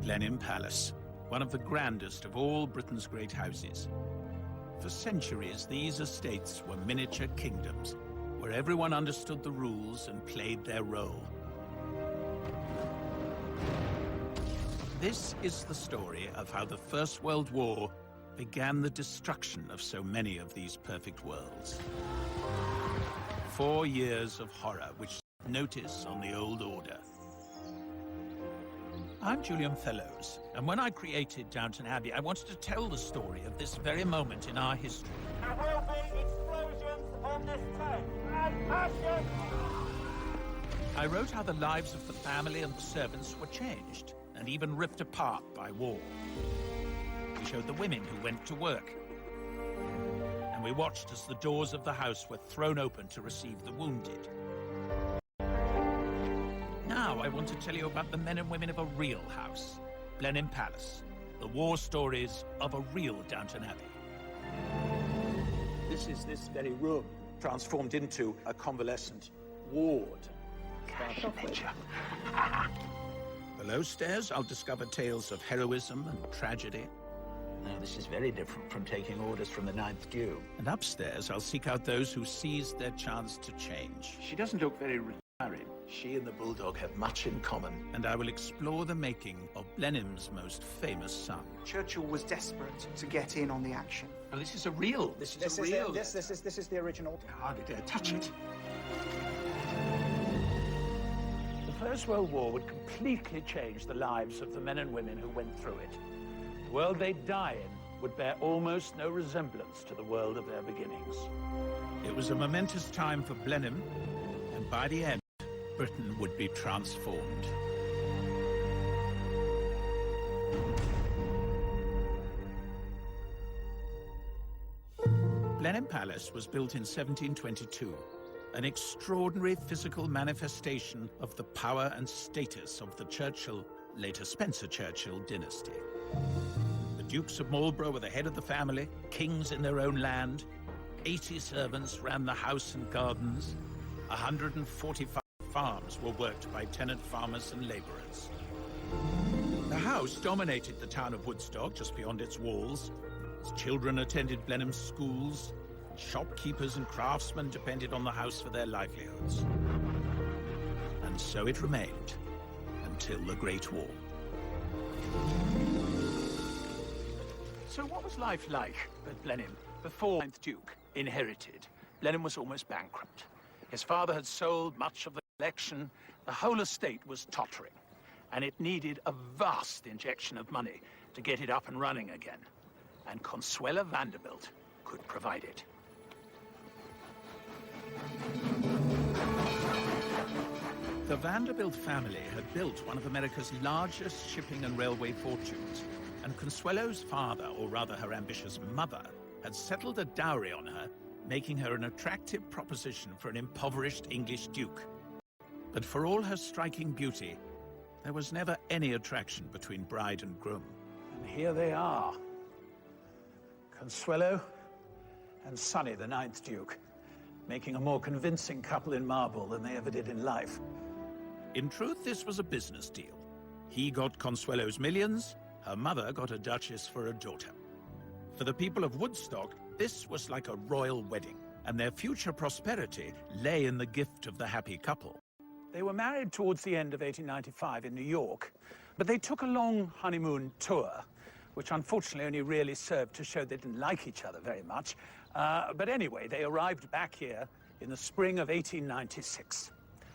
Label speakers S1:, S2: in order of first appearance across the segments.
S1: Blenheim Palace, one of the grandest of all Britain's great houses. For centuries, these estates were miniature kingdoms, where everyone understood the rules and played their role. This is the story of how the First World War began the destruction of so many of these perfect worlds. 4 years of horror which notice on the old order. I'm Julian Fellows, and when I created Downton Abbey, I wanted to tell the story of this very moment in our history.
S2: There will be explosions on this tape, and passion!
S1: I wrote how the lives of the family and the servants were changed, and even ripped apart by war. We showed the women who went to work, and we watched as the doors of the house were thrown open to receive the wounded. Now I want to tell you about the men and women of a real house, Blenheim Palace, the war stories of a real Downton Abbey. This is this very room, transformed into a convalescent ward. Below stairs, I'll discover tales of heroism and tragedy. Now, this is very different from taking orders from the Ninth Duke. And upstairs, I'll seek out those who seized their chance to change. She doesn't look very retiring. She and the Bulldog have much in common. And I will explore the making of Blenheim's most famous son.
S3: Churchill was desperate to get in on the action.
S1: Well, this is real. This is
S3: the original.
S1: I hardly dare touch it. The First World War would completely change the lives of the men and women who went through it. The world they'd die in would bear almost no resemblance to the world of their beginnings. It was a momentous time for Blenheim, and by the end, Britain would be transformed. Blenheim Palace was built in 1722. An extraordinary physical manifestation of the power and status of the Churchill, later Spencer Churchill dynasty. The Dukes of Marlborough were the head of the family, kings in their own land. 80 servants ran the house and gardens. 145 farms were worked by tenant farmers and labourers. The house dominated the town of Woodstock, just beyond its walls. Its children attended Blenheim schools. Shopkeepers and craftsmen depended on the house for their livelihoods. And so it remained until the Great War. So what was life like at Blenheim before the Ninth Duke inherited? Blenheim was almost bankrupt. His father had sold much of the collection. The whole estate was tottering, and it needed a vast injection of money to get it up and running again. And Consuela Vanderbilt could provide it. The Vanderbilt family had built one of America's largest shipping and railway fortunes, and Consuelo's father, or rather her ambitious mother, had settled a dowry on her, making her an attractive proposition for an impoverished English duke. But for all her striking beauty, there was never any attraction between bride and groom. And here they are, Consuelo and Sonny, the Ninth Duke, making a more convincing couple in marble than they ever did in life. In truth, this was a business deal. He got Consuelo's millions, her mother got a duchess for a daughter. For the people of Woodstock, this was like a royal wedding, and their future prosperity lay in the gift of the happy couple. They were married towards the end of 1895 in New York, but they took a long honeymoon tour, which unfortunately only really served to show they didn't like each other very much. But anyway, they arrived back here in the spring of 1896.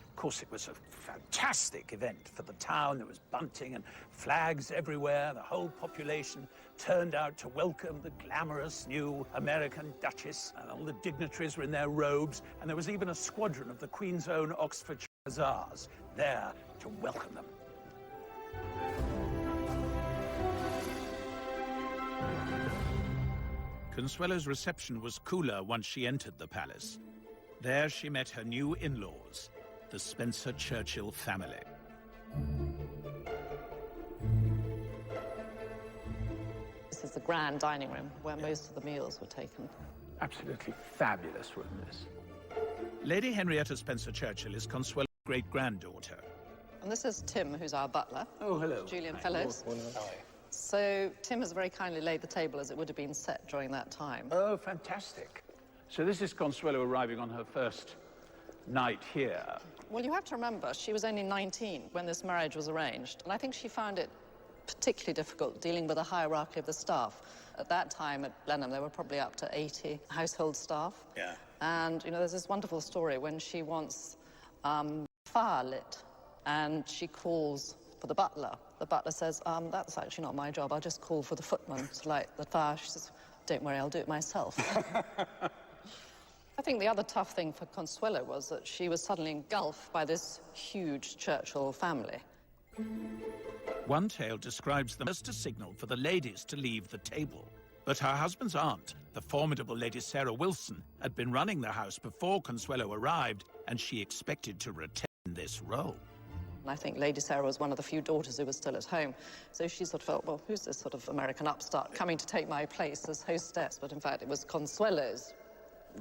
S1: Of course, it was a fantastic event for the town. There was bunting and flags everywhere. The whole population turned out to welcome the glamorous new American Duchess, and all the dignitaries were in their robes, and there was even a squadron of the Queen's own Oxfordshire Hussars there to welcome them. Consuelo's reception was cooler once she entered the palace. There she met her new in-laws, the Spencer Churchill family.
S4: This is the grand dining room where most of the meals were taken.
S1: Absolutely fabulous room, this. Lady Henrietta Spencer Churchill is Consuelo's great-granddaughter.
S4: And this is Tim, who's our butler.
S1: Oh, hello.
S4: Julian Fellows. So Tim has very kindly laid the table as it would have been set during that time.
S1: Oh, fantastic. So this is Consuelo arriving on her first night here.
S4: Well, you have to remember, she was only 19 when this marriage was arranged, and I think she found it particularly difficult dealing with the hierarchy of the staff. At that time at Blenheim, there were probably up to 80 household staff.
S1: Yeah.
S4: And, you know, there's this wonderful story when she wants fire lit, and she calls for the butler. The butler says, that's actually not my job. I'll just call for the footman to light the fire. She says, don't worry, I'll do it myself. I think the other tough thing for Consuelo was that she was suddenly engulfed by this huge Churchill family.
S1: One tale describes them as a signal for the ladies to leave the table. But her husband's aunt, the formidable Lady Sarah Wilson, had been running the house before Consuelo arrived, and she expected to retain this role.
S4: And I think Lady Sarah was one of the few daughters who was still at home. So she sort of felt, well, who's this sort of American upstart coming to take my place as hostess? But in fact, it was Consuelo's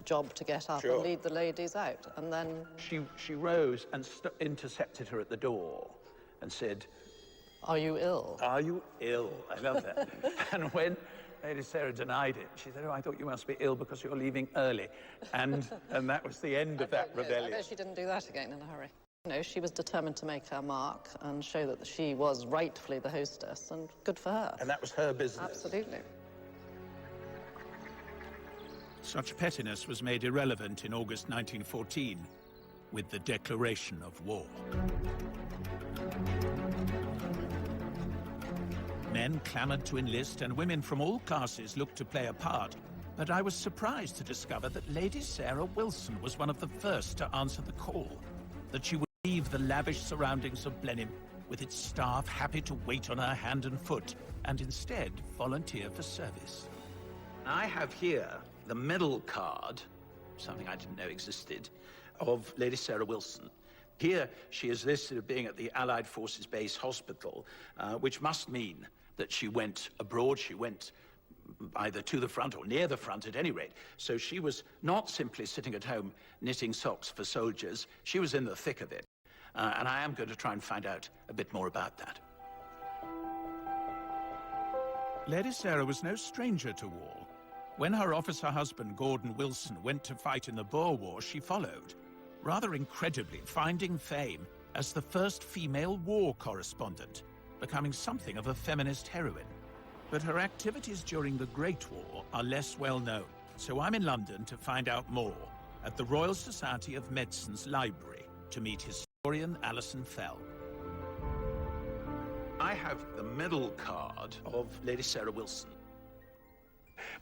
S4: job to get up and lead the ladies out. And then
S1: She rose and intercepted her at the door and said,
S4: are you ill?
S1: are you ill? I love that. And when Lady Sarah denied it, she said, oh, I thought you must be ill because you're leaving early. And that was the end of that rebellion.
S4: I bet she didn't do that again in a hurry. You know, she was determined to make her mark and show that she was rightfully the hostess, and good for her.
S1: And that was her business.
S4: Absolutely.
S1: Such pettiness was made irrelevant in August 1914 with the declaration of war. Men clamored to enlist, and women from all classes looked to play a part. But I was surprised to discover that Lady Sarah Wilson was one of the first to answer the call, that she would leave the lavish surroundings of Blenheim with its staff happy to wait on her hand and foot, and instead volunteer for service. I have here the medal card, something I didn't know existed, of Lady Sarah Wilson. Here she is listed as being at the Allied Forces Base Hospital, which must mean that she went abroad. She went either to the front or near the front at any rate. So she was not simply sitting at home knitting socks for soldiers. She was in the thick of it. And I am going to try and find out a bit more about that. Lady Sarah was no stranger to war. When her officer husband, Gordon Wilson, went to fight in the Boer War, she followed, rather incredibly finding fame as the first female war correspondent, becoming something of a feminist heroine. But her activities during the Great War are less well known, so I'm in London to find out more at the Royal Society of Medicine's library to meet historian Alison Fell. I have the medal card of Lady Sarah Wilson.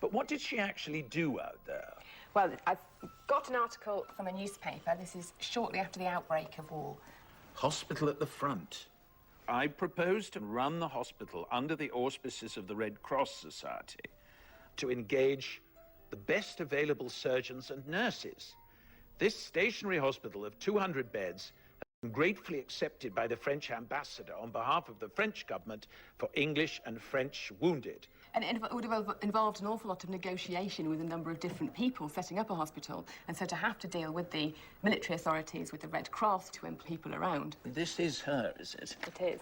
S1: But what did she actually do out there?
S5: Well, I've got an article from a newspaper. This is shortly after the outbreak of war.
S1: Hospital at the front. I propose to run the hospital under the auspices of the Red Cross Society to engage the best available surgeons and nurses. This stationary hospital of 200 beds has been gratefully accepted by the French ambassador on behalf of the French government for English and French wounded.
S5: And it would have involved an awful lot of negotiation with a number of different people setting up a hospital, and so to have to deal with the military authorities, with the Red Cross, to employ people around.
S1: This is her, is it?
S5: It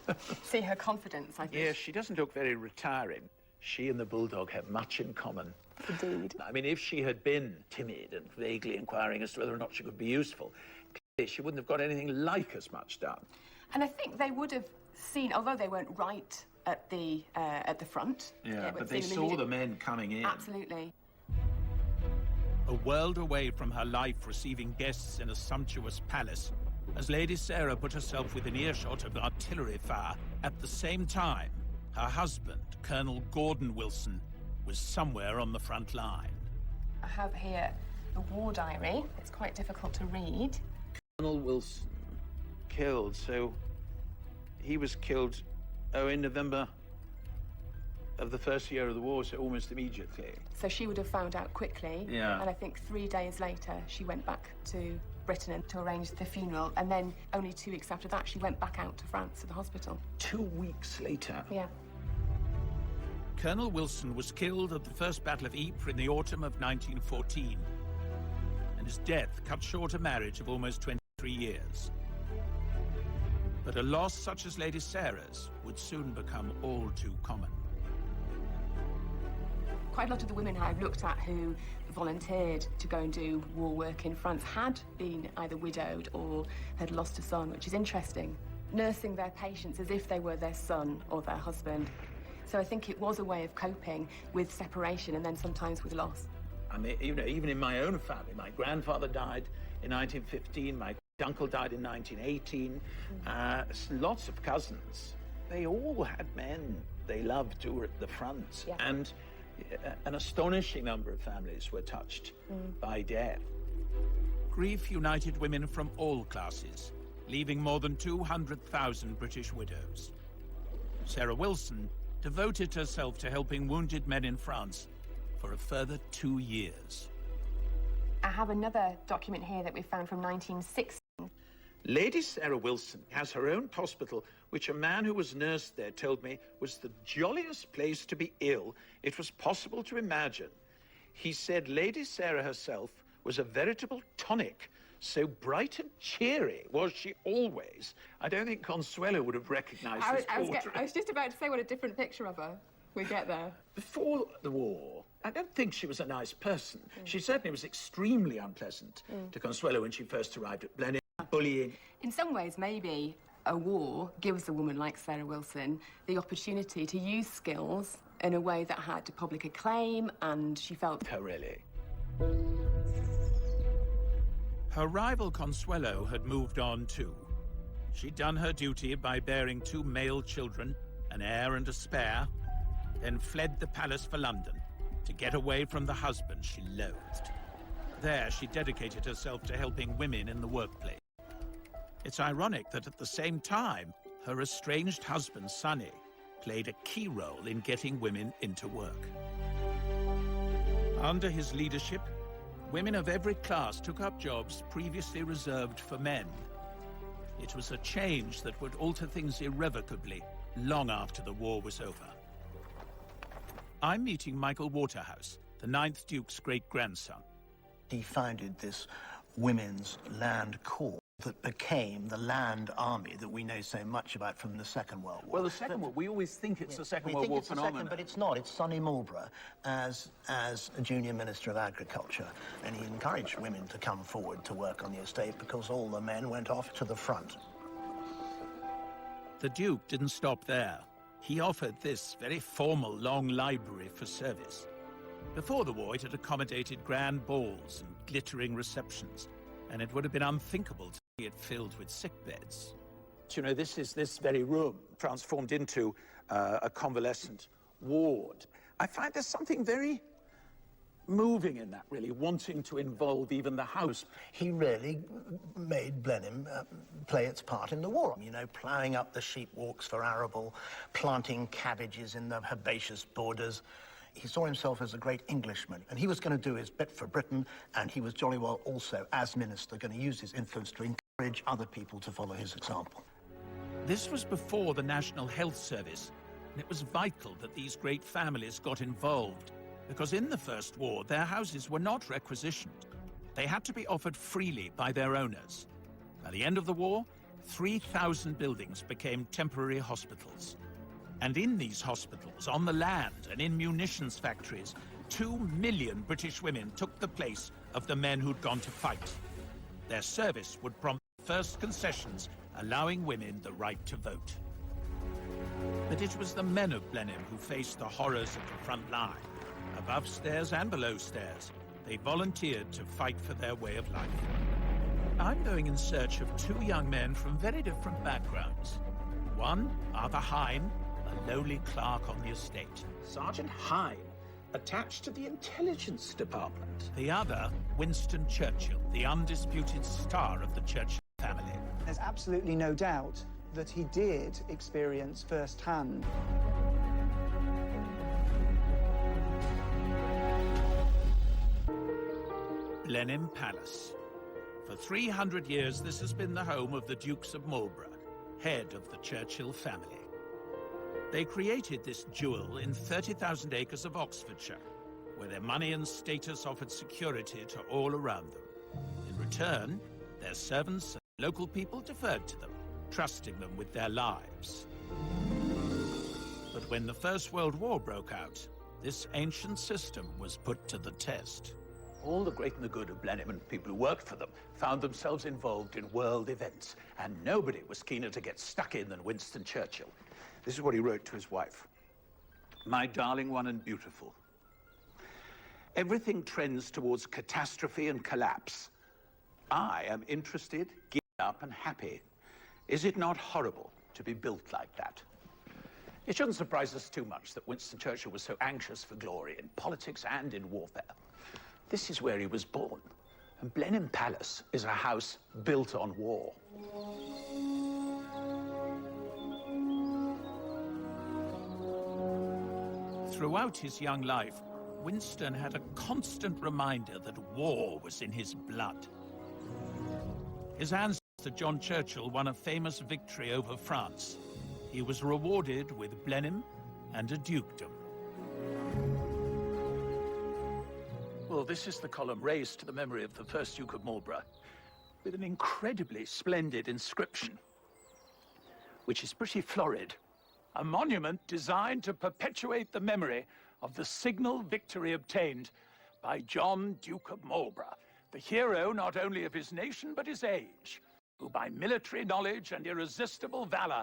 S5: is. See her confidence, I think.
S1: Yes, she doesn't look very retiring. She and the bulldog have much in common.
S5: Indeed.
S1: I mean, if she had been timid and vaguely inquiring as to whether or not she could be useful, clearly she wouldn't have got anything like as much done.
S5: And I think they would have seen, although they weren't right at the front.
S1: Yeah, but they saw the men coming in.
S5: Absolutely.
S1: A world away from her life receiving guests in a sumptuous palace, as Lady Sarah put herself within earshot of artillery fire, at the same time, her husband, Colonel Gordon Wilson, was somewhere on the front line.
S5: I have here the war diary. It's quite difficult to read.
S1: Colonel Wilson killed, so he was killed, in November of the first year of the war, so almost immediately.
S5: So she would have found out quickly.
S1: Yeah.
S5: And I think 3 days later, she went back to Britain and to arrange the funeral. And then only 2 weeks after that, she went back out to France to the hospital.
S1: 2 weeks later?
S5: Yeah.
S1: Colonel Wilson was killed at the First Battle of Ypres in the autumn of 1914. And his death cut short a marriage of almost 23 years. But a loss such as Lady Sarah's would soon become all too common.
S5: Quite a lot of the women I've looked at who volunteered to go and do war work in France had been either widowed or had lost a son, which is interesting. Nursing their patients as if they were their son or their husband. So I think it was a way of coping with separation and then sometimes with loss.
S1: I mean, you know, even in my own family, my grandfather died in 1915, my uncle died in 1918, lots of cousins. They all had men they loved who were at the front.
S5: Yeah.
S1: And an astonishing number of families were touched by death. Grief united women from all classes, leaving more than 200,000 British widows. Sarah Wilson devoted herself to helping wounded men in France for a further 2 years.
S5: I have another document here that we found from 1960.
S1: Lady Sarah Wilson has her own hospital, which a man who was nursed there told me was the jolliest place to be ill it was possible to imagine. He said Lady Sarah herself was a veritable tonic. So bright and cheery was she always. I don't think Consuelo would have recognized this portrait.
S5: I was just about to say what a different picture of her. We get there.
S1: Before the war, I don't think she was a nice person. She certainly was extremely unpleasant to Consuelo when she first arrived at Blenheim, bullying.
S5: In some ways, maybe a war gives a woman like Sarah Wilson the opportunity to use skills in a way that had public acclaim, and she felt...
S1: Her, really. Her rival Consuelo had moved on too. She'd done her duty by bearing 2 male children, an heir and a spare, then fled the palace for London to get away from the husband she loathed. There, she dedicated herself to helping women in the workplace. It's ironic that at the same time, her estranged husband, Sonny, played a key role in getting women into work. Under his leadership, women of every class took up jobs previously reserved for men. It was a change that would alter things irrevocably long after the war was over. I'm meeting Michael Waterhouse, the 9th Duke's great-grandson.
S6: He founded this women's land corps that became the land army that we know so much about from the Second World War.
S1: Well, the Second War, we always think it's a Second World War phenomenon.
S6: But it's not. It's Sonny Marlborough as a junior Minister of Agriculture, and he encouraged women to come forward to work on the estate because all the men went off to the front.
S1: The Duke didn't stop there. He offered this very formal long library for service. Before the war, it had accommodated grand balls and glittering receptions, and it would have been unthinkable to see it filled with sick beds. You know, this very room transformed into a convalescent ward. I find there's something very moving in that, really, wanting to involve even the house.
S6: He really made Blenheim play its part in the war. You know, ploughing up the sheep walks for arable, planting cabbages in the herbaceous borders. He saw himself as a great Englishman, and he was going to do his bit for Britain, and he was jolly well also, as minister, going to use his influence to encourage other people to follow his example.
S1: This was before the National Health Service, and it was vital that these great families got involved, because in the First War, their houses were not requisitioned. They had to be offered freely by their owners. By the end of the war, 3,000 buildings became temporary hospitals. And in these hospitals, on the land and in munitions factories, 2 million British women took the place of the men who'd gone to fight. Their service would prompt first concessions, allowing women the right to vote. But it was the men of Blenheim who faced the horrors of the front line. Above stairs and below stairs, they volunteered to fight for their way of life. I'm going in search of 2 young men from very different backgrounds. One, Arthur Hine, a lowly clerk on the estate. Sergeant Hine, attached to the intelligence department. The other, Winston Churchill, the undisputed star of the Churchill family.
S3: There's absolutely no doubt that he did experience firsthand
S1: Blenheim Palace. For 300 years, this has been the home of the Dukes of Marlborough, head of the Churchill family. They created this jewel in 30,000 acres of Oxfordshire, where their money and status offered security to all around them. In return, their servants and local people deferred to them, entrusting them with their lives. But when the First World War broke out, this ancient system was put to the test.
S7: All the great and the good of Blenheim and people who worked for them found themselves involved in world events, and nobody was keener to get stuck in than Winston Churchill. This is what he wrote to his wife. My darling one and beautiful, everything trends towards catastrophe and collapse. I am interested, geared up and happy. Is it not horrible to be built like that? It shouldn't surprise us too much that Winston Churchill was so anxious for glory in politics and in warfare. This is where he was born, and Blenheim Palace is a house built on war.
S1: Throughout his young life, Winston had a constant reminder that war was in his blood. His ancestor John Churchill won a famous victory over France. He was rewarded with Blenheim and a dukedom.
S7: Well, this is the column raised to the memory of the first Duke of Marlborough, with an incredibly splendid inscription, which is pretty florid. A monument designed to perpetuate the memory of the signal victory obtained by John, Duke of Marlborough, the hero not only of his nation but his age, who by military knowledge and irresistible valor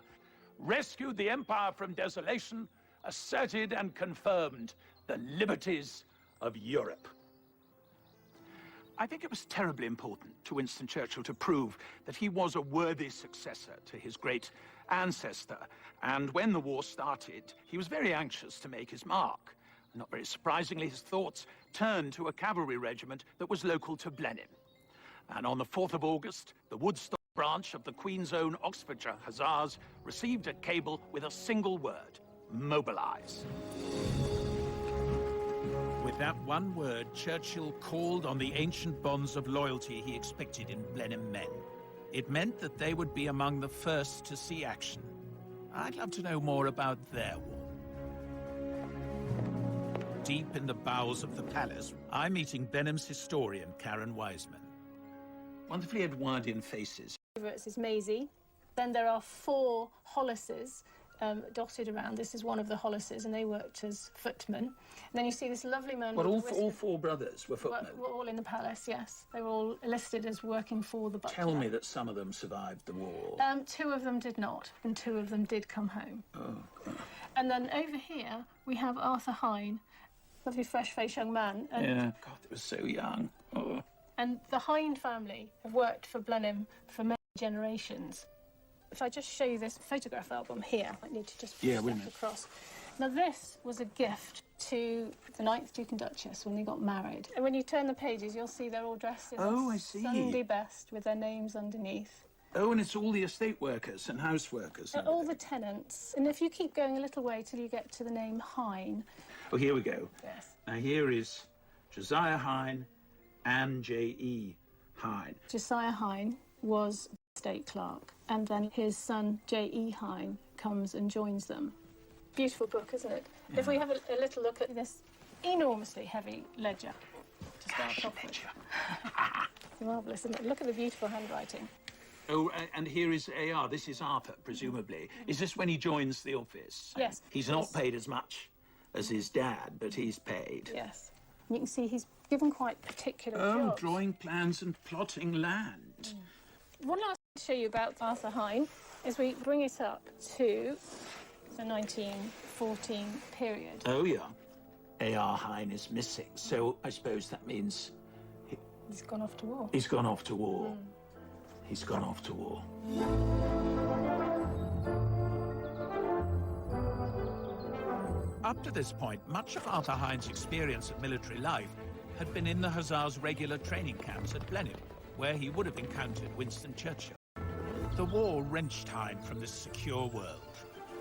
S7: rescued the empire from desolation, asserted and confirmed the liberties of Europe. I think it was terribly important to Winston Churchill to prove that he was a worthy successor to his great ancestor. And when the war started, he was very anxious to make his mark. Not very surprisingly, his thoughts turned to a cavalry regiment that was local to Blenheim. And on the 4th of August, the Woodstock branch of the Queen's Own Oxfordshire Hussars received a cable with a single word: mobilize.
S1: With that one word, Churchill called on the ancient bonds of loyalty he expected in Blenheim men. It meant that they would be among the first to see action. I'd love to know more about their war. Deep in the bowels of the palace, I'm meeting Blenheim's historian, Karen Wiseman. Wonderfully Edwardian faces.
S8: This is Maisie. Then there are 4 Hollises dotted around. This is one of the Hollises, and they worked as footmen. And then you see this lovely man.
S7: But all 4 brothers were footmen?
S8: Were all in the palace, yes. They were all listed as working for the butler.
S7: Tell me that some of them survived the war.
S8: 2 of them did not, and 2 of them did come home.
S7: Oh, God.
S8: And then over here, we have Arthur Hine, lovely fresh-faced young man. And
S7: yeah, God, they were so young. Oh.
S8: And the Hine family have worked for Blenheim for many generations. If I just show you this photograph album here, I need to just push that across. Now, this was a gift to the 9th Duke and Duchess when they got married. And when you turn the pages, you'll see they're all dressed in Sunday best with their names underneath.
S7: Oh, and it's all the estate workers and house workers.
S8: And all the tenants. And if you keep going a little way till you get to the name Hine.
S7: Oh, here we go.
S8: Yes.
S7: Now, here is Josiah Hine and J.E. Hine.
S8: Josiah Hine was estate clerk, and then his son J.E. Hine comes and joins them. Beautiful book, isn't it? Yeah. If we have a little look at this enormously heavy ledger to start off with. It's marvellous, isn't it? Look at the beautiful handwriting.
S7: Oh, and here is A.R. This is Arthur, presumably. Is this when he joins the office?
S8: Yes.
S7: He's not paid as much as his dad, but he's paid.
S8: Yes. You can see he's given quite particular jobs.
S7: Drawing plans and plotting land.
S8: One last thing to show you about Arthur Hine is we bring it up to the 1914 period.
S7: Oh, yeah. A.R. Hine is missing, so I suppose that means...
S8: He's gone off to war.
S7: He's gone off to war. He's gone off to war.
S1: Up to this point, much of Arthur Hine's experience of military life had been in the Hussars' regular training camps at Blenheim, where he would have encountered Winston Churchill. The war wrenched Hine from this secure world.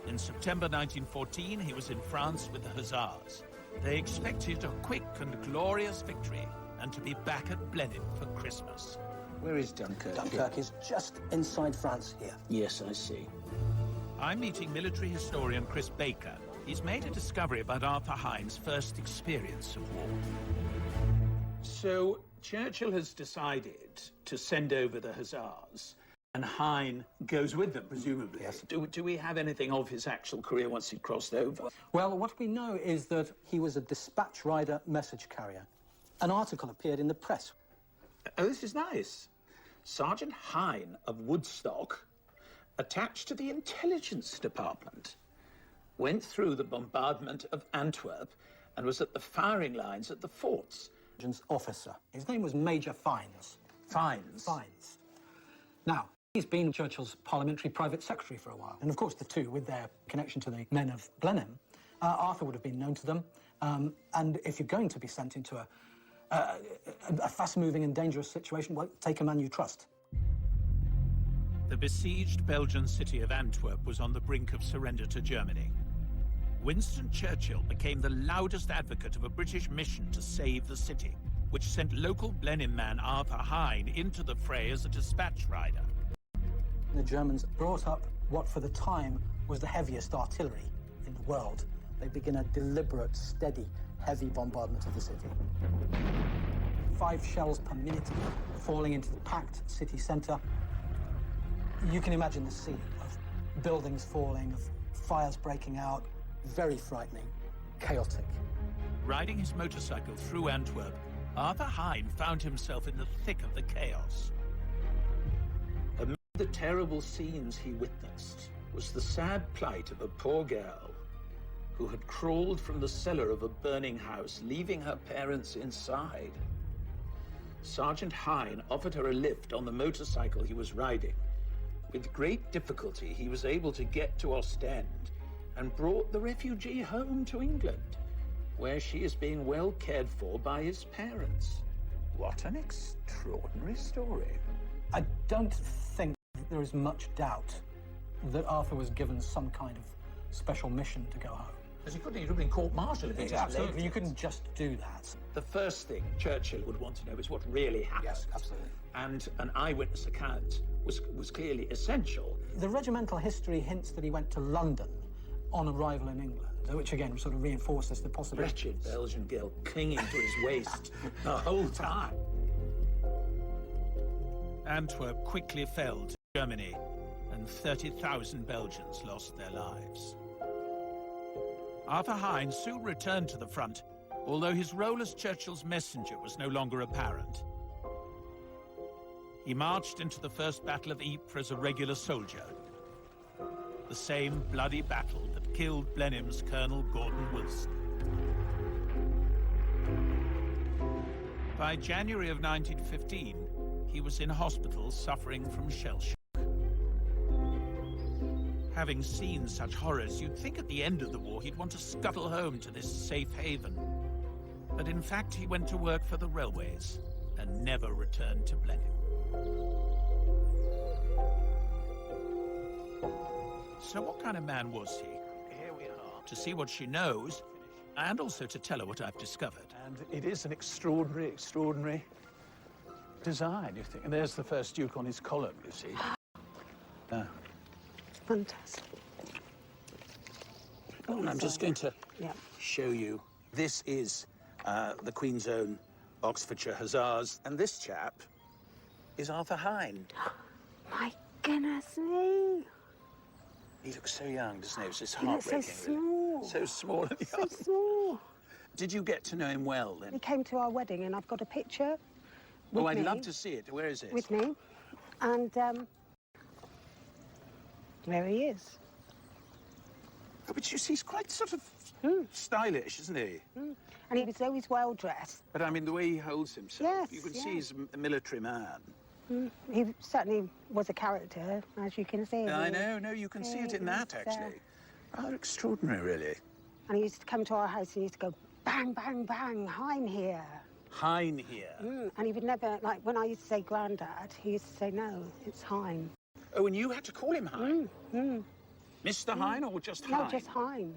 S1: In September 1914, he was in France with the Hussars. They expected a quick and glorious victory and to be back at Blenheim for Christmas.
S7: Where is Dunkirk?
S9: Dunkirk is just inside France here.
S7: Yes, I see.
S1: I'm meeting military historian Chris Baker. He's made a discovery about Arthur Hine's first experience of war.
S7: So Churchill has decided to send over the Hussars And Hine goes with them, presumably.
S9: Yes.
S7: Do we have anything of his actual career once he'd crossed over?
S9: Well, what we know is that he was a dispatch rider message carrier. An article appeared in the press.
S7: Oh, this is nice. Sergeant Hine of Woodstock, attached to the intelligence department, went through the bombardment of Antwerp and was at the firing lines at the forts.
S9: Officer. His name was Major Fines.
S7: Fines?
S9: Fines. Now, he's been Churchill's parliamentary private secretary for a while. And of course, the two, with their connection to the men of Blenheim, Arthur would have been known to them. And if you're going to be sent into a fast-moving and dangerous situation, well, take a man you trust.
S1: The besieged Belgian city of Antwerp was on the brink of surrender to Germany. Winston Churchill became the loudest advocate of a British mission to save the city, which sent local Blenheim man Arthur Hine into the fray as a dispatch rider.
S9: The Germans brought up what for the time was the heaviest artillery in the world. They begin a deliberate, steady, heavy bombardment of the city. 5 shells per minute falling into the packed city centre. You can imagine the scene of buildings falling, of fires breaking out. Very frightening, chaotic.
S1: Riding his motorcycle through Antwerp, Arthur Hine found himself in the thick of the chaos.
S7: Amid the terrible scenes he witnessed was the sad plight of a poor girl who had crawled from the cellar of a burning house, leaving her parents inside. Sergeant Hine offered her a lift on the motorcycle he was riding. With great difficulty, he was able to get to Ostend and brought the refugee home to England, where she is being well cared for by his parents. What an extraordinary story.
S9: I don't think there is much doubt that Arthur was given some kind of special mission to go home.
S7: Because he couldn't have been court-martialed.
S9: Absolutely, you couldn't just do that.
S7: The first thing Churchill would want to know is what really happened.
S9: Yes, absolutely.
S7: And an eyewitness account was clearly essential.
S9: The regimental history hints that he went to London on arrival in England, which again sort of reinforces the possibility.
S7: Wretched Belgian girl clinging to his waist the whole time.
S1: Antwerp quickly fell to Germany, and 30,000 Belgians lost their lives. Arthur Hine soon returned to the front, although his role as Churchill's messenger was no longer apparent. He marched into the First Battle of Ypres as a regular soldier, the same bloody battle that killed Blenheim's Colonel Gordon Wilson. By January of 1915, he was in hospital suffering from shell shock. Having seen such horrors, you'd think at the end of the war he'd want to scuttle home to this safe haven. But in fact, he went to work for the railways and never returned to Blenheim. So what kind of man was he?
S7: Here we are.
S1: To see what she knows, and also to tell her what I've discovered.
S7: And it is an extraordinary, extraordinary design, you think. And there's the first Duke on his column, you see.
S10: Fantastic.
S7: And I'm just going to show you. This is the Queen's Own Oxfordshire Hussars. And this chap is Arthur Hine.
S10: My goodness me.
S7: He looks so young, doesn't he? It's just
S10: He looks
S7: heartbreaking.
S10: so small.
S7: So small and young.
S10: So small.
S7: Did you get to know him well, then?
S10: He came to our wedding, and I've got a picture with
S7: Oh, I'd
S10: me,
S7: love to see it. Where is it?
S10: with me. And there he is.
S7: Oh, but you see, he's quite sort of stylish, isn't he?
S10: And he was always well dressed.
S7: But I mean, the way he holds himself,
S10: Yes,
S7: you can see
S10: yes.
S7: he's a military man.
S10: He certainly was a character, as you can see.
S7: I know, no, you can see it in that, actually. Rather extraordinary, really.
S10: And he used to come to our house and he used to go, bang, bang, bang, Hine here.
S7: Hine here.
S10: And he would never, like, when I used to say Grandad, he used to say, no, it's Hine.
S7: Oh, and you had to call him Hine? Mr. Hine or just Hine?
S10: No, just Hine.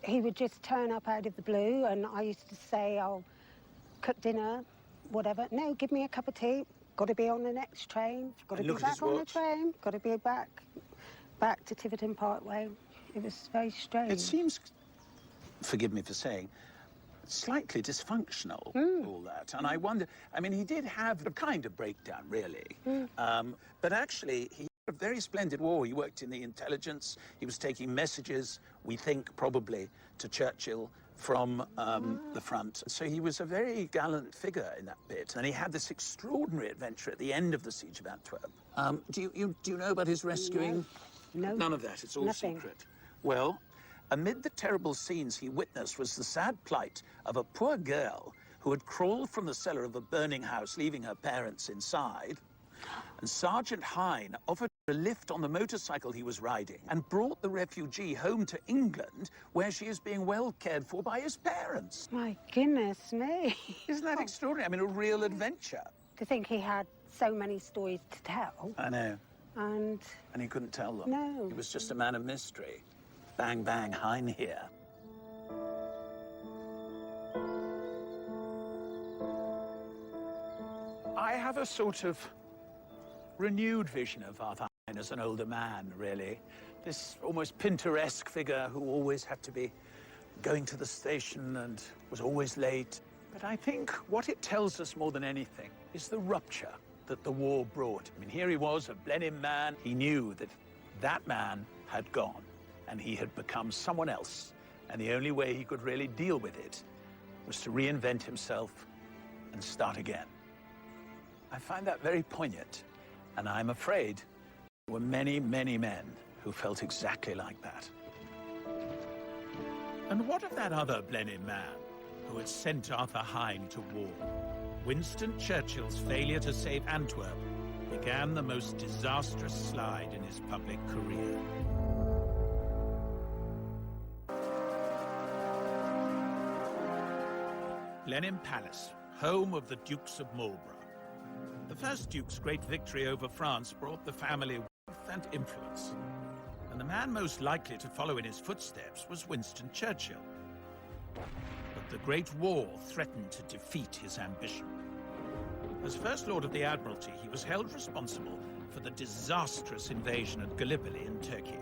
S10: He would just turn up out of the blue, and I used to say, I'll cook dinner, whatever. No, give me a cup of tea. Got to be on the next train. Got to be back on the train. Got to be back to Tiverton Parkway. It was very strange.
S7: It seems, forgive me for saying, slightly dysfunctional, all that. And I wonder, I mean, he did have a kind of breakdown, really. But actually, he
S1: A very splendid war. He worked in the intelligence. He was taking messages, we think, probably to Churchill from the front. So he was a very gallant figure in that bit. And he had this extraordinary adventure at the end of the siege of Antwerp. Do you know about his rescuing?
S10: No.
S1: None of that. It's all
S10: Nothing.
S1: secret. Well, amid the terrible scenes he witnessed was the sad plight of a poor girl who had crawled from the cellar of a burning house, leaving her parents inside. And Sergeant Hine offered a lift on the motorcycle he was riding and brought the refugee home to England, where she is being well cared for by his parents.
S10: My goodness me.
S1: Isn't that extraordinary? I mean, a real adventure.
S10: To think he had so many stories to tell.
S1: I know.
S10: And
S1: he couldn't tell them.
S10: No.
S1: He was just a man of mystery. Bang, bang, Hine here. I have a sort of renewed vision of Arthur Hine as an older man, really. This almost Pinteresque figure who always had to be going to the station and was always late. But I think what it tells us more than anything is the rupture that the war brought. I mean, here he was, a Blenheim man. He knew that that man had gone and he had become someone else. And the only way he could really deal with it was to reinvent himself and start again. I find that very poignant. And I'm afraid there were many, many men who felt exactly like that. And what of that other Blenheim man who had sent Arthur Hine to war? Winston Churchill's failure to save Antwerp began the most disastrous slide in his public career. Blenheim Palace, home of the Dukes of Marlborough. The first Duke's great victory over France brought the family wealth and influence, and the man most likely to follow in his footsteps was Winston Churchill. But the Great War threatened to defeat his ambition. As First Lord of the Admiralty, he was held responsible for the disastrous invasion at Gallipoli in Turkey.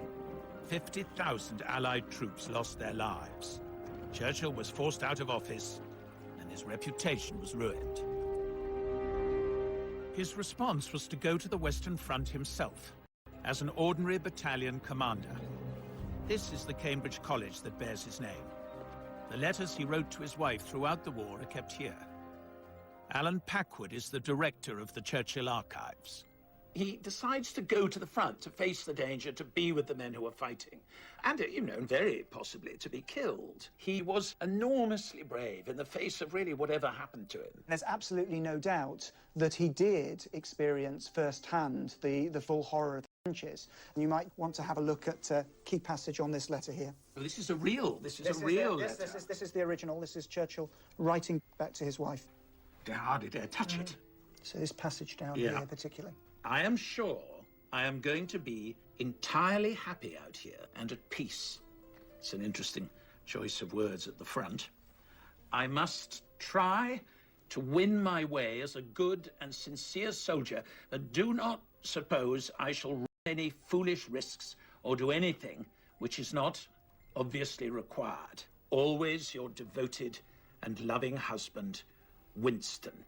S1: 50,000 Allied troops lost their lives. Churchill was forced out of office, and his reputation was ruined. His response was to go to the Western Front himself, as an ordinary battalion commander. This is the Cambridge College that bears his name. The letters he wrote to his wife throughout the war are kept here. Alan Packwood is the director of the Churchill Archives. He decides to go to the front, to face the danger, to be with the men who are fighting. And, very possibly to be killed. He was enormously brave in the face of really whatever happened to him.
S3: There's absolutely no doubt that he did experience firsthand the full horror of the trenches. And you might want to have a look at a key passage on this letter here.
S1: Well, this is a real letter.
S3: This is the original. This is Churchill writing back to his wife.
S1: I hardly dare touch it.
S3: So this passage down here particularly.
S1: I am sure I am going to be entirely happy out here and at peace. It's an interesting choice of words at the front. I must try to win my way as a good and sincere soldier, but do not suppose I shall run any foolish risks or do anything which is not obviously required. Always your devoted and loving husband, Winston.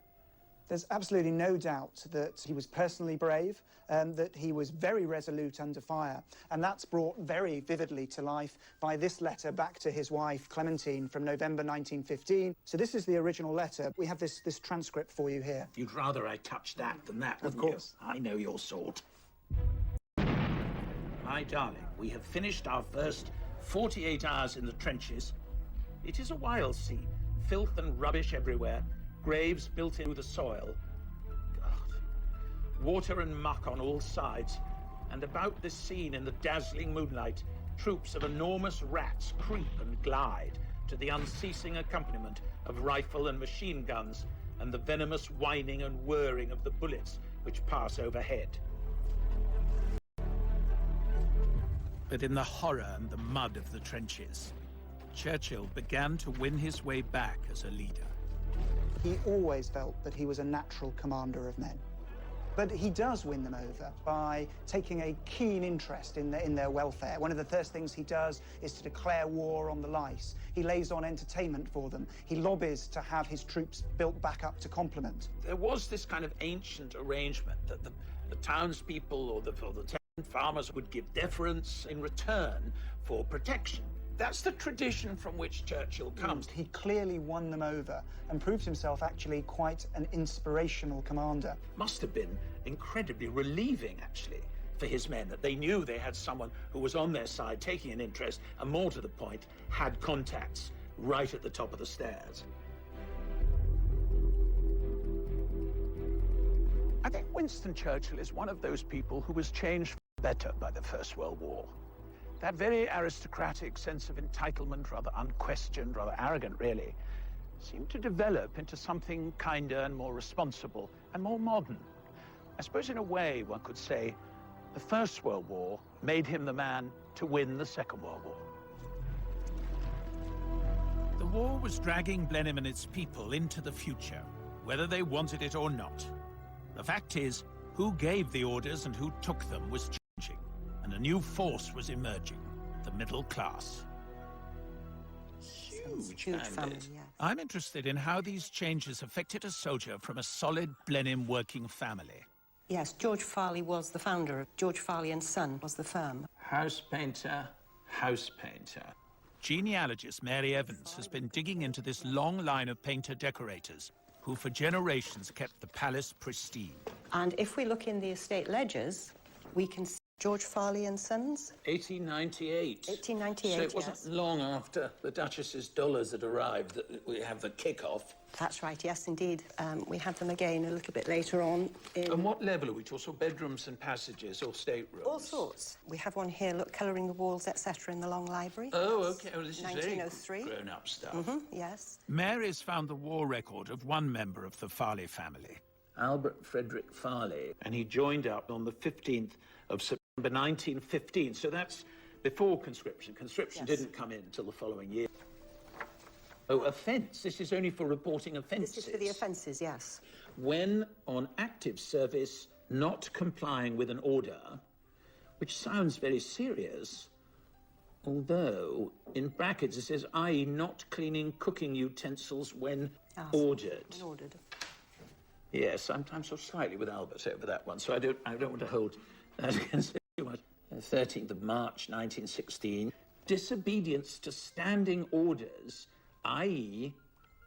S3: There's absolutely no doubt that he was personally brave, that he was very resolute under fire, and that's brought very vividly to life by this letter back to his wife, Clementine, from November 1915. So this is the original letter. We have this transcript for you here.
S1: You'd rather I touched that than that, wouldn't
S3: you? Of course.
S1: I know your sort. My darling, we have finished our first 48 hours in the trenches. It is a wild scene. Filth and rubbish everywhere. Graves built into the soil. God. Water and muck on all sides. And about this scene in the dazzling moonlight, troops of enormous rats creep and glide to the unceasing accompaniment of rifle and machine guns and the venomous whining and whirring of the bullets which pass overhead. But in the horror and the mud of the trenches, Churchill began to win his way back as a leader.
S3: He always felt that he was a natural commander of men. But he does win them over by taking a keen interest in their welfare. One of the first things he does is to declare war on the lice. He lays on entertainment for them. He lobbies to have his troops built back up to complement.
S1: There was this kind of ancient arrangement that the townspeople or the
S7: Farmers would give deference in return for protection. That's the tradition from which Churchill comes.
S3: He clearly won them over and proved himself actually quite an inspirational commander.
S7: Must have been incredibly relieving, actually, for his men, that they knew they had someone who was on their side, taking an interest, and more to the point, had contacts right at the top of the stairs. I think Winston Churchill is one of those people who was changed for the better by the First World War. That very aristocratic sense of entitlement, rather unquestioned, rather arrogant, really, seemed to develop into something kinder and more responsible and more modern. I suppose in a way one could say the First World War made him the man to win the Second World War.
S1: The war was dragging Blenheim and its people into the future, whether they wanted it or not. The fact is, who gave the orders and who took them was changing, and a new force was emerging, the middle class.
S7: Huge
S11: family, yeah.
S1: I'm interested in how these changes affected a soldier from a solid Blenheim working family.
S11: Yes, George Farley was the founder. George Farley and Son was the firm.
S7: House painter, house painter.
S1: Genealogist Mary Evans has been digging into this long line of painter-decorators who for generations kept the palace pristine.
S11: And if we look in the estate ledgers, we can see George Farley and Sons.
S7: 1898.
S11: 1898,
S7: So it wasn't
S11: yes.
S7: long after the Duchess's dollars had arrived that we have the kick-off.
S11: That's right, yes, indeed. We had them again a little bit later on.
S7: And what level are we talking? So bedrooms and passages or staterooms?
S11: All sorts. We have one here, look, colouring the walls, etc., in the long library.
S7: Oh, OK. Oh, this is
S11: 1903.
S7: very grown-up stuff.
S11: Yes.
S1: Mary's found the war record of one member of the Farley family.
S7: Albert Frederick Farley, and he joined up on the 15th of September 1915. So that's before conscription. Conscription
S11: Yes.
S7: didn't come in until the following year. Oh, offence. This is only for reporting offences.
S11: This is for the offences, yes.
S7: When on active service, not complying with an order, which sounds very serious, although in brackets it says, i.e. not cleaning cooking utensils when ordered.
S11: When ordered.
S7: Yes, I'm sort of slightly with Albert over that one, so I don't want to hold that against him too much. 13th of March, 1916. Disobedience to standing orders, i.e.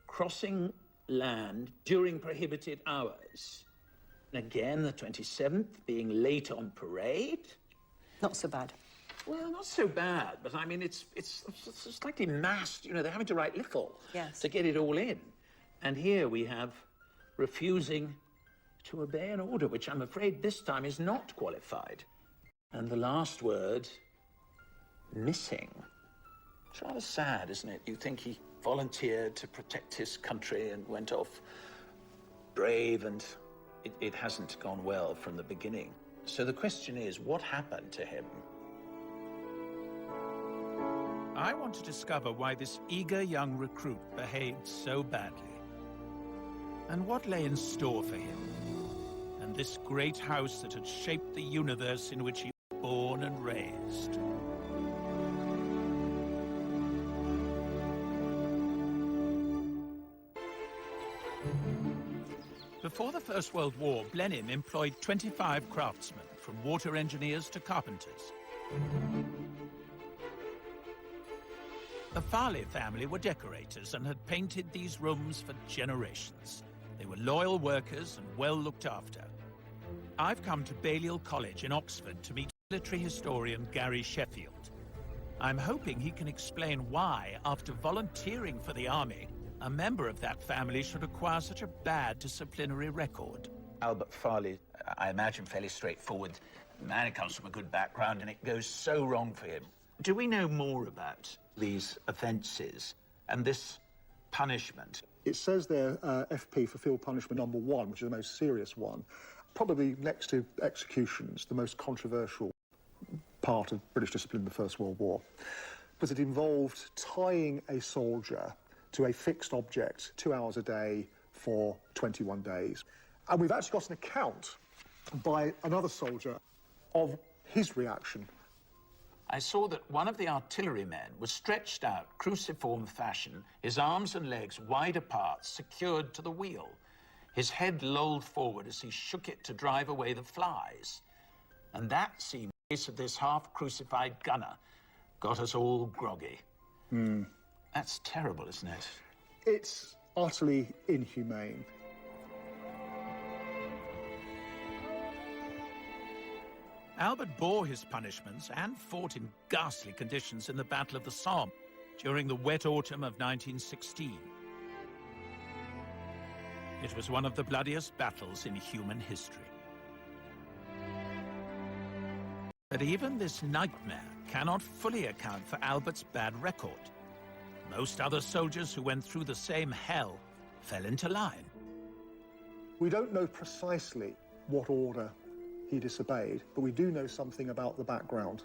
S7: crossing land during prohibited hours. And again, the 27th, being late on parade.
S11: Not so bad.
S7: Well, not so bad, but I mean, it's slightly massed. You know, they're having to write little to get it all in. And here we have refusing to obey an order, which I'm afraid this time is not qualified. And the last word, missing. It's rather sad, isn't it? You think he volunteered to protect his country and went off brave, and it hasn't gone well from the beginning. So the question is, what happened to him?
S1: I want to discover why this eager young recruit behaved so badly, and what lay in store for him, and this great house that had shaped the universe in which he was born and raised. Before the First World War, Blenheim employed 25 craftsmen, from water engineers to carpenters. The Farley family were decorators and had painted these rooms for generations. They were loyal workers and well looked after. I've come to Balliol College in Oxford to meet military historian Gary Sheffield. I'm hoping he can explain why, after volunteering for the army, a member of that family should acquire such a bad disciplinary record.
S7: Albert Farley, I imagine, fairly straightforward. The man comes from a good background, and it goes so wrong for him. Do we know more about these offences and this punishment?
S12: It says there, FP for field punishment number 1, which is the most serious one. Probably next to executions, the most controversial part of British discipline in the First World War, because it involved tying a soldier to a fixed object 2 hours a day for 21 days. And we've actually got an account by another soldier of his reaction.
S7: I saw that one of the artillerymen was stretched out, cruciform fashion, his arms and legs wide apart, secured to the wheel. His head lolled forward as he shook it to drive away the flies. And that seemed Of this half-crucified gunner got us all groggy. That's terrible, isn't it?
S12: It's utterly inhumane.
S1: Albert bore his punishments and fought in ghastly conditions in the Battle of the Somme during the wet autumn of 1916. It was one of the bloodiest battles in human history. But even this nightmare cannot fully account for Albert's bad record. Most other soldiers who went through the same hell fell into line.
S12: We don't know precisely what order he disobeyed, but we do know something about the background.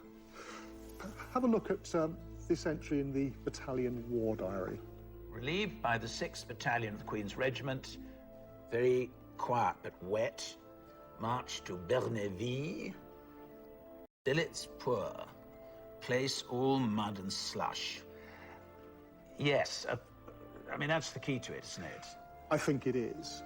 S12: Have a look at this entry in the battalion war diary.
S7: Relieved by the 6th Battalion of the Queen's Regiment, very quiet but wet, marched to Berneville. Billets poor, place all mud and slush. Yes, I mean, that's the key to it, isn't it?
S12: I think it is.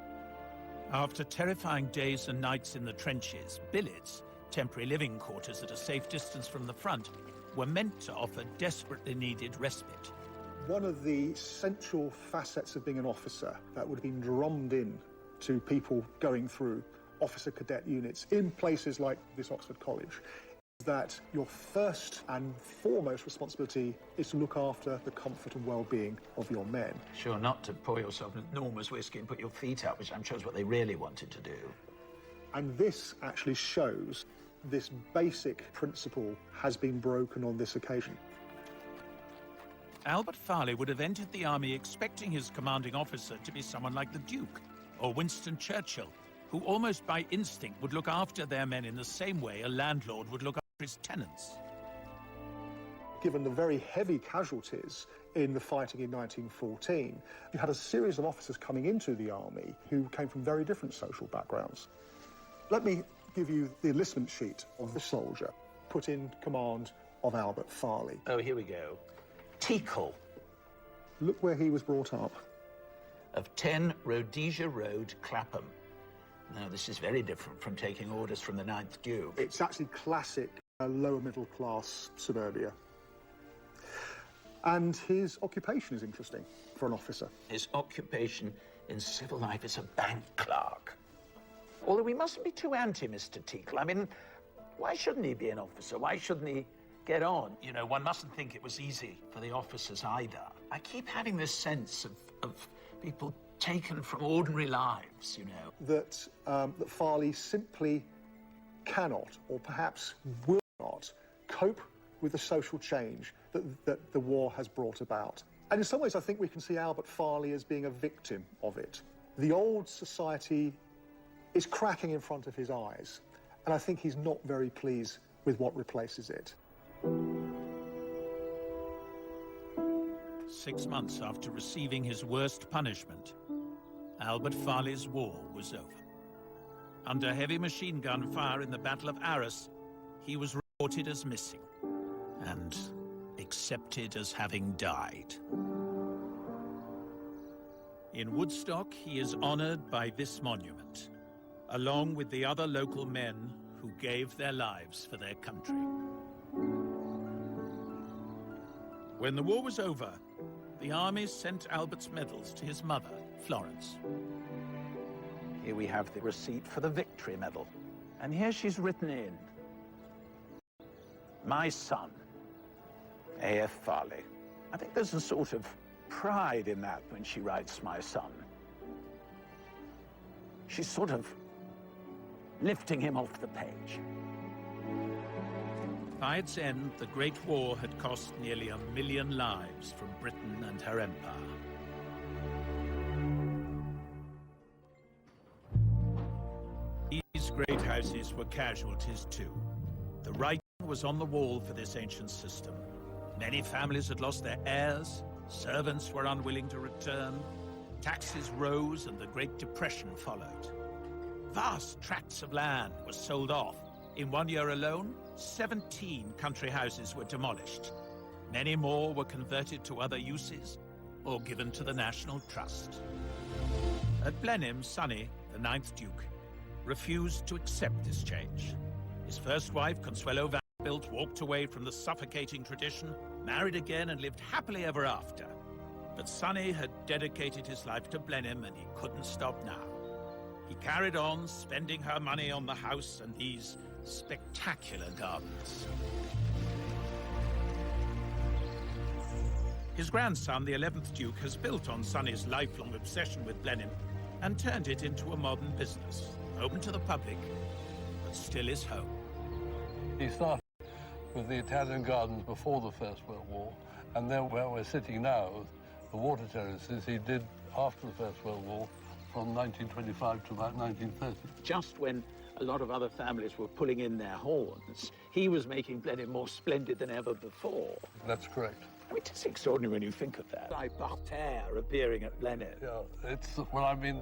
S1: After terrifying days and nights in the trenches, billets, temporary living quarters at a safe distance from the front, were meant to offer desperately needed respite.
S12: One of the central facets of being an officer that would have been drummed in to people going through officer cadet units in places like this Oxford College is that your first and foremost responsibility is to look after the comfort and well-being of your men.
S7: Sure, not to pour yourself an enormous whiskey and put your feet up, which I'm sure is what they really wanted to do.
S12: And this actually shows this basic principle has been broken on this occasion.
S1: Albert Farley would have entered the army expecting his commanding officer to be someone like the Duke or Winston Churchill, who almost by instinct would look after their men in the same way a landlord would look after his tenants.
S12: Given the very heavy casualties in the fighting in 1914, you had a series of officers coming into the army who came from very different social backgrounds. Let me give you the enlistment sheet of the soldier put in command of Albert Farley.
S7: Oh, here we go. Teakle.
S12: Look where he was brought up.
S7: Of 10 Rhodesia Road, Clapham. Now, this is very different from taking orders from the 9th Duke.
S12: It's actually classic lower middle class suburbia. And his occupation is interesting for an officer.
S7: His occupation in civil life is a bank clerk. Although we mustn't be too anti Mr. Teakle. I mean, why shouldn't he be an officer? Why shouldn't he get on? You know, one mustn't think it was easy for the officers either. I keep having this sense of people taken from ordinary lives, you know.
S12: That Farley simply cannot, or perhaps will not, cope with the social change that the war has brought about. And in some ways, I think we can see Albert Farley as being a victim of it. The old society is cracking in front of his eyes, and I think he's not very pleased with what replaces it.
S1: 6 months after receiving his worst punishment, Albert Farley's war was over. Under heavy machine gun fire in the Battle of Arras, he was reported as missing and accepted as having died. In Woodstock, he is honored by this monument, along with the other local men who gave their lives for their country. When the war was over, the army sent Albert's medals to his mother, Florence.
S7: Here we have the receipt for the Victory Medal. And here she's written in, "My son, A.F. Farley." I think there's a sort of pride in that when she writes "my son." She's sort of lifting him off the page.
S1: By its end, the Great War had cost nearly 1 million lives from Britain and her empire. These great houses were casualties too. The writing was on the wall for this ancient system. Many families had lost their heirs, servants were unwilling to return, taxes rose and the Great Depression followed. Vast tracts of land were sold off. In 1 year alone, 17 country houses were demolished. Many more were converted to other uses or given to the National Trust. At Blenheim, Sonny, the 9th Duke, refused to accept this change. His first wife, Consuelo built walked away from the suffocating tradition, married again and lived happily ever after. But Sonny had dedicated his life to Blenheim and he couldn't stop now. He carried on spending her money on the house and these spectacular gardens. His grandson, the 11th Duke, has built on Sonny's lifelong obsession with Blenheim and turned it into a modern business, open to the public, but still his home.
S13: He started with the Italian gardens before the First World War, and then where we're sitting now, the water terraces, he did after the First World War, from 1925 to about 1930.
S7: Just when a lot of other families were pulling in their horns, he was making Blenheim more splendid than ever before.
S13: That's correct.
S7: I mean, it's extraordinary when you think of that. Like Barter appearing at Blenheim.
S13: Yeah, well, I mean,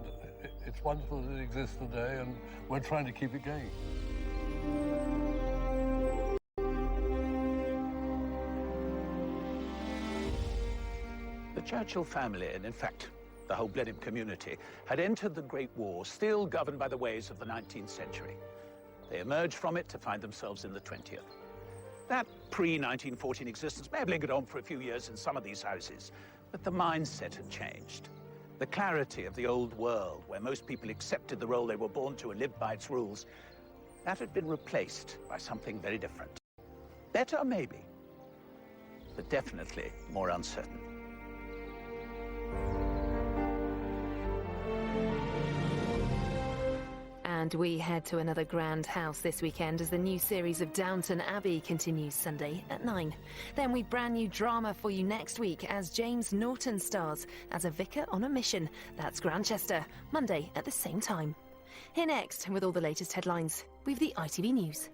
S13: it's wonderful that it exists today, and we're trying to keep it going.
S7: The Churchill family, and in fact, the whole Blenheim community, had entered the Great War still governed by the ways of the 19th century. They emerged from it to find themselves in the 20th. That pre-1914 existence may have lingered on for a few years in some of these houses, but the mindset had changed. The clarity of the old world, where most people accepted the role they were born to and lived by its rules, that had been replaced by something very different. Better, maybe, but definitely more uncertain.
S14: And we head to another grand house this weekend as the new series of Downton Abbey continues Sunday at 9. Then we've brand new drama for you next week as James Norton stars as a vicar on a mission. That's Grantchester, Monday at the same time. Here next, with all the latest headlines, we've the ITV News.